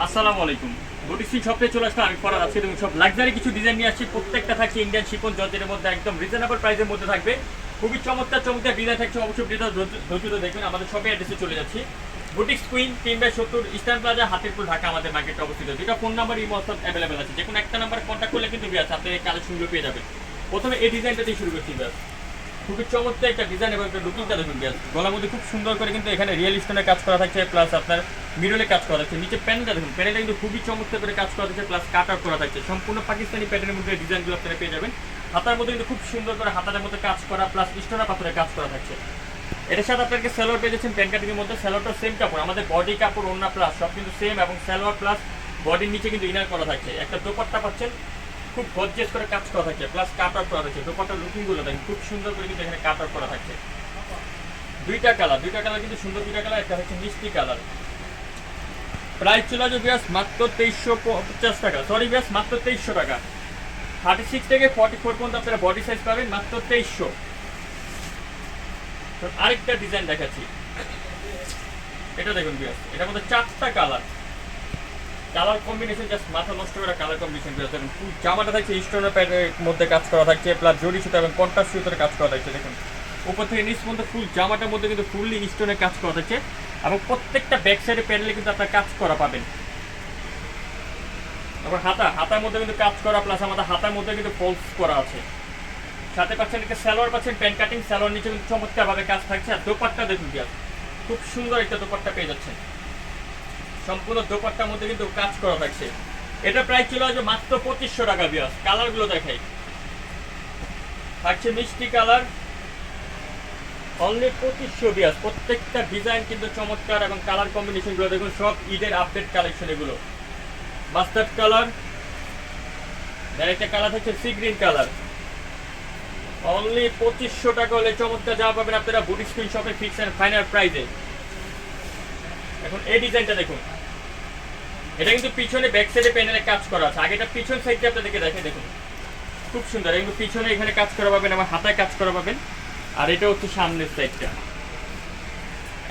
আসসালামু আলাইকুম। বুটিক শপে চলে আসলাম আমি ফরাদ। আজকে তুমি সব লাক্সারি কিছু ডিজাইন নিয়ে আসছি। প্রত্যেকটা থাকছে ইন্ডিয়ান শিপন জর্জেটের মধ্যে, একদম রিজনেবল প্রাইসের মধ্যে থাকবে। খুবই চমৎকার চমৎকার ডিজাইন থাকছে। অবশ্যই ডিজাইন ধৈর্য দেখবেন। আমাদের শপে অ্যাড্রেসে চলে যাচ্ছি। Boutique queen 3/70 eastern plaza, Hatirpool, Dhaka আমাদের মার্কেটে অবস্থিত। দুটো ফোন নাম্বার এই মহসব অ্যাভেলেবেল আছে। যে কোনো একটা নাম্বার কন্ট্যাক্ট করলে কিন্তু বিয়াস আপনি এই কালেকশনগুলো পেয়ে যাবেন। প্রথমে এই ডিজাইনটা দিয়ে শুরু করছি বিয়াস। খুবই চমৎকার একটা ডিজাইন এবং একটা লুকিংটা দেখুন বিয়াস। গলার মধ্যে খুব সুন্দর করে কিন্তু এখানে রিয়েল স্টোনের কাজ করা থাকছে, প্লাস আপনার মিররে কাজ করা থাকছে। নিচে প্যানেলটা দেখুন, প্যানেলটা কিন্তু খুবই চমৎকার করে কাজ করা থাকছে, প্লাস কাট আউট করা থাকছে। সম্পূর্ণ পাকিস্তানি প্যাটার্নের মধ্যে ডিজাইনগুলো আপনারা পেয়ে যাবেন। হাতার মধ্যে কিন্তু খুব সুন্দর করে হাতার মধ্যে কাজ করা, প্লাস স্টোনা পাথরের কাজ করা থাকছে। এটার সাথে আপনাকে সালোয়ার পেয়ে যাচ্ছেন প্যান্ট কাটিংয়ের মধ্যে। সালোয়ারটা সেম কাপড়, আমাদের বডি কাপড়, ওড়না প্লাস সব কিন্তু সেম, এবং সালোয়ার প্লাস বডির নিচে কিন্তু ইনার করা থাকছে। একটা দোপাট্টা পাচ্ছেন, খুব গর্জিয়াস করে কাজ করা থাকছে, প্লাস কাট আউট করা থাকছে। দোপাট্টার লুকিংগুলো দেখেন খুব সুন্দর করে কিন্তু এখানে কাট আউট করা থাকছে। দুইটা কালার কিন্তু সুন্দর দুইটা কালার। একটা হচ্ছে মিষ্টি কালার। প্রাইস চলে আসবে ব্যাস মাত্র 2350 টাকা। সরি ব্যাস মাত্র 2300 টাকা। 36 থেকে 44 পর্যন্ত আপনারা বডি সাইজ পাবেন মাত্র 2300। আরেকটা ডিজাইন দেখাচ্ছি, এটা দেখুন ব্যাস। এটার মধ্যে 4টা কালার কম্বিনেশন, জাস্ট মাথা নষ্ট করে কালার কম্বিনেশন ব্যাস। দেখুন ফুল জামাটা থাকছে স্টোনের প্যাডের মধ্যে কাজ করা থাকছে, প্লাস জরি সুতা এবং কন্ট্রাস্ট সুতার কাজ করা থাকছে। দেখুন উপর থেকে নিচ পর্যন্ত ফুল জামাটার মধ্যে কিন্তু ফুললি স্টোনের কাজ করা থাকছে, এবং প্রত্যেকটা ব্যাক সাইডে প্যানেলে কিন্তু আপনার কাজ করা পাবেন। তারপর হাতার মধ্যে কিন্তু কাজ করা, প্লাস আমাদের হাতার মধ্যে কিন্তু ফলস করা আছে। সাথে পাচ্ছেন একটা সালোয়ার পাচ্ছেন প্যান্ট কাটিং, সালোয়ার নিচে কিন্তু চমৎকারভাবে কাজ থাকছে। আর দোপাট্টা দেখুন বিয়াস, খুব সুন্দর একটা দোপাট্টা পেয়ে যাচ্ছেন। সম্পূর্ণ দোপাট্টার মধ্যে কিন্তু কাজ করা থাকছে। এটা প্রাইস চলে আসবে মাত্র 2500 টাকা বিয়াস। কালারগুলো দেখাই, থাকছে মিষ্টি কালার, অনলি 2500 বিয়াস। প্রত্যেকটা ডিজাইন কিন্তু চমৎকার, এবং কালার কম্বিনেশনগুলো দেখুন সব ঈদের আপডেট কালেকশন। এগুলো মাস্টার্ড কালার, একটা কালার থাকছে সি গ্রিন কালার। অনলি 2500 টাকা হলে চমৎকার জামা পাবেন আপনারা বুটিক স্ক্রিন শপে ফিক্স এন্ড ফাইনাল প্রাইসে। এখন এই ডিজাইনটা দেখুন, এটা কিন্তু পিছনে ব্যাক সাইডে প্যানেলে কাজ করা আছে। আগে এটা পিছন সাইডটা আপনাদেরকে দেখে দেখুন, খুব সুন্দর। কিন্তু পিছনে এখানে কাজ করা পাবেন, আমার হাতায় কাজ করা পাবেন। আর এটা হচ্ছে সামনের সাইডটা,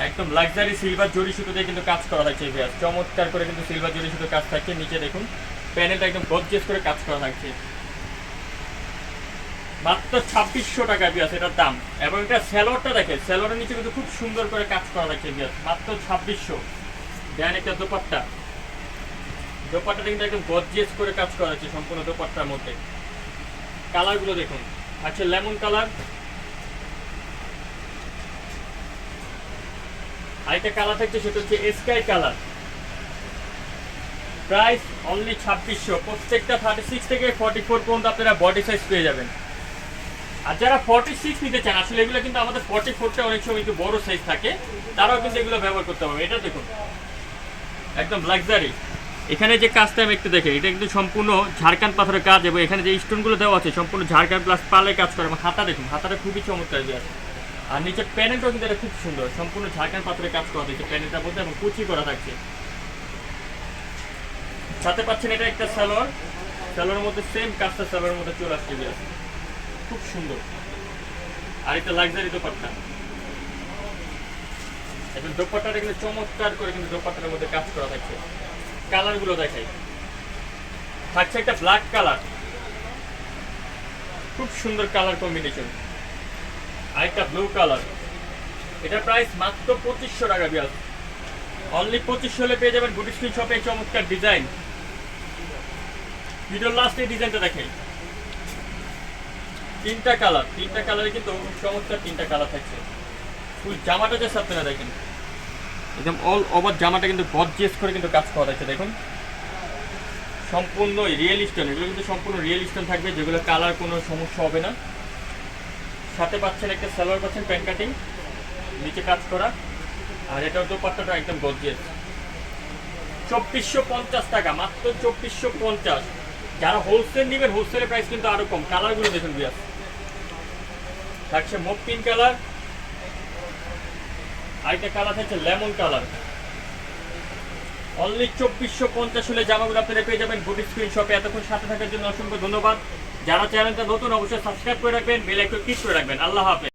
একদম লাক্সারি সিলভার জরি সুতো দিয়ে কিন্তু কাজ করা থাকছে। চমৎকার করে কিন্তু সিলভার জরি সুতো কাজ থাকছে। নিচে দেখুন প্যানেলটা একদম গর্জিয়াস করে কাজ করা থাকছে। মাত্র 2600 টাকা বিয়াস এটার দাম। এবং এটা সালোয়ারটা দেখে, সালোয়ারের নিচে কিন্তু খুব সুন্দর করে কাজ করা থাকছে বিয়াস, মাত্র 2600। দেন একটা দোপাট্টাটা কিন্তু একদম গর্জিয়াস করে কাজ করা হচ্ছে সম্পূর্ণ দোপাট্টার মধ্যে। কালারগুলো দেখুন, আচ্ছা লেমন কালার, আরেকটা কালার থাকছে সেটা হচ্ছে স্কাই কালার। Price only 2600। প্রত্যেকটা 36 থেকে 44 পর্যন্ত আপনারা বডি সাইজ পেয়ে যাবেন। আর যারা 46 নিতে চান, আসলে এগুলো কিন্তু আমাদের 44টা অনেক সময় একটু বড় সাইজ থাকে, তারাও কিন্তু এগুলো ব্যবহার করতে পারবে। এটা দেখুন একদম লাক্সারি। এখানে যে কাজটা আমি একটু দেখে, এটা কিন্তু সম্পূর্ণ ঝাড়খান্ড পাথরের কাজ, এবং এখানে যে স্টোনগুলো দেওয়া আছে সম্পূর্ণ ঝাড়খান্ড প্লাস পালে কাজ করে। এবং হাতা দেখুন, হাতাটা খুবই চমৎকার আছে। আর নিচের প্যানেলটাও কিন্তু এটা খুব সুন্দর, সম্পূর্ণ ঝাড়খান্ড পাথরের কাজ করা থাকছে প্যানেলটার মধ্যে, এবং কুচি করা থাকছে। সাথে পাচ্ছেন এটা একটা সালোয়ার, সালোয়ারের মধ্যে সেম কাজটা সালোয়ারের মধ্যে চলে আসছে, খুব সুন্দর। আর একটা লাক্সারি দোপাট্টা, এবং দোপাট্টাটা কিন্তু চমৎকার করে কিন্তু দোপাট্টার মধ্যে কাজ করা থাকছে। কালারগুলো দেখাই, থাকছে একটা ব্ল্যাক কালার, খুব সুন্দর কালার কম্বিনেশন। আর একটা ব্লু কালার। এটা প্রাইস মাত্র 2500 টাকা বিয়াস। অনলি 2500 হলে পেয়ে যাবেন বুটিক স্ক্রিন শপে চমৎকার ডিজাইন। ভিডিওর লাস্টে ডিজাইনটা দেখাই, তিনটা কালারে কিন্তু চমৎকার তিনটা কালার থাকছে। ফুল জামাটা জাস্ট আপনারা দেখেন, একদম অল ওভার জামাটা কিন্তু গর্জিয়াস করে কিন্তু কাজ করা থাকছে। দেখুন সম্পূর্ণ রিয়েল স্টোন, এগুলো কিন্তু সম্পূর্ণ রিয়েল স্টোন থাকবে, যেগুলো কালার কোনো সমস্যা হবে না। সাথে পাচ্ছেন একটা সালোয়ার পাচ্ছেন প্যান্ট কাটিং, নিচে কাজ করা। আর এটার দোপাট্টাটা একদম গর্জিয়াস। 2450 টাকা, মাত্র 2450। যারা হোলসেল নেবেন, হোলসেলের প্রাইস কিন্তু আরো কম। কালারগুলো দেখুন বিয়াস, থাকছে মুভ পিঙ্ক কালার, আরেকটা কালার থাকছে লেমন কালার। অনলি 2450 হলে জামাগুলো আপনারা পেয়ে যাবেন বুটিক স্ক্রিন শপে। এতক্ষণ সাথে থাকার জন্য অসংখ্য ধন্যবাদ। যারা চ্যানেলটা নতুন অবশ্যই সাবস্ক্রাইব করে রাখবেন, বেল আইকন ক্লিক করে রাখবেন। আল্লাহ হাফেজ।